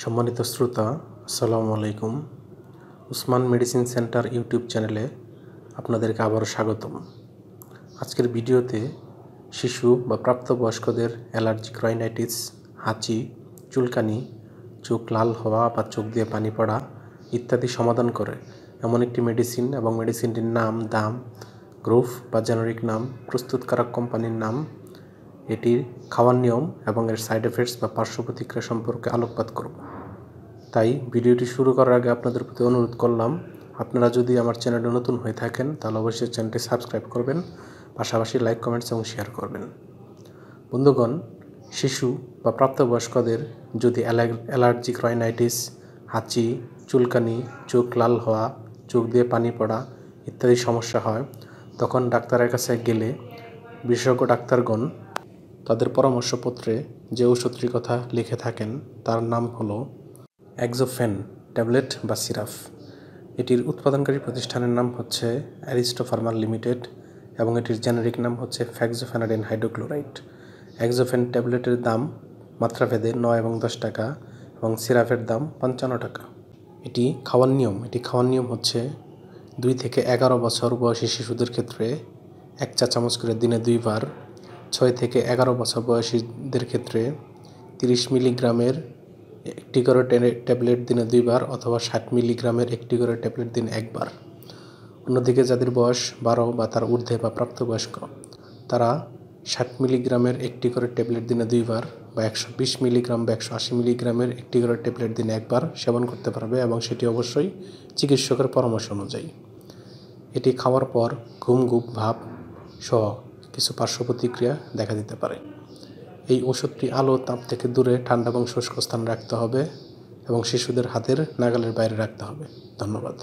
সম্মানিত শ্রোতা, আসসালামু আলাইকুম। উসমান মেডিসিন সেন্টার ইউটিউব চ্যানেলে আপনাদেরকে আবারও স্বাগতম। আজকের ভিডিওতে শিশু বা প্রাপ্তবয়স্কদের অ্যালার্জিক রাইনাইটিস, হাঁচি, চুলকানি, চোখ লাল হওয়া বা চোখ দিয়ে পানি পড়া ইত্যাদি সমাধান করে এমন একটি মেডিসিন এবং মেডিসিনটির নাম, দাম, গ্রুপ বা জেনারিক নাম, প্রস্তুতকারক কোম্পানির নাম, এটির খাওয়ার নিয়ম এবং এর সাইড এফেক্টস বা পার্শ্ব প্রতিক্রিয়া সম্পর্কে আলোকপাত করব। তাই ভিডিওটি শুরু করার আগে আপনাদের প্রতি অনুরোধ করলাম, আপনারা যদি আমার চ্যানেলে নতুন হয়ে থাকেন তাহলে অবশ্যই চ্যানেলটি সাবস্ক্রাইব করবেন, পাশাপাশি লাইক, কমেন্টস এবং শেয়ার করবেন। বন্ধুগণ, শিশু বা প্রাপ্তবয়স্কদের যদি অ্যালার্জিক রাইনাইটিস, হাঁচি, চুলকানি, চোখ লাল হওয়া, চোখ দিয়ে পানি পড়া ইত্যাদি সমস্যা হয়, তখন ডাক্তারের কাছে গেলে বিশেষজ্ঞ ডাক্তারগণ তাদের পরামর্শপত্রে যে ওষুধটির কথা লিখে থাকেন তার নাম হলো অ্যাক্সোফেন ট্যাবলেট বা সিরাপ। এটির উৎপাদনকারী প্রতিষ্ঠানের নাম হচ্ছে অ্যারিস্টো ফার্মা লিমিটেড এবং এটির জেনারিক নাম হচ্ছে ফ্যাক্সোফেনাডিন হাইড্রোক্লোরাইড। অ্যাক্সোফেন ট্যাবলেটের দাম মাত্রাভেদে 9 এবং 10 টাকা এবং সিরাপের দাম 55 টাকা। এটি খাওয়ার নিয়ম হচ্ছে 2 থেকে 11 বছর বয়সী শিশুদের ক্ষেত্রে 1 চা চামচ করে দিনে 2 বার, 6 থেকে 11 বছর বয়সীদের ক্ষেত্রে 30 মিলিগ্রামের একটি করে ট্যাবলেট দিনে 2 বার অথবা 60 মিলিগ্রামের একটি করে ট্যাবলেট দিনে 1 বার। অন্যদিকে যাদের বয়স 12 বা তার ঊর্ধ্বে বা প্রাপ্তবয়স্ক, তারা 60 মিলিগ্রামের একটি করে ট্যাবলেট দিনে 2 বার বা 120 মিলিগ্রাম বা 180 মিলিগ্রামের একটি করে ট্যাবলেট দিনে 1 বার সেবন করতে পারবে এবং সেটি অবশ্যই চিকিৎসকের পরামর্শ অনুযায়ী। এটি খাওয়ার পর ঘুম ভাব সহ কিছু পার্শ্ব প্রতিক্রিয়া দেখা দিতে পারে। এই ওষুধটি আলো তাপ থেকে দূরে ঠান্ডা এবং শুষ্ক স্থানে রাখতে হবে এবং শিশুদের হাতের নাগালের বাইরে রাখতে হবে। ধন্যবাদ।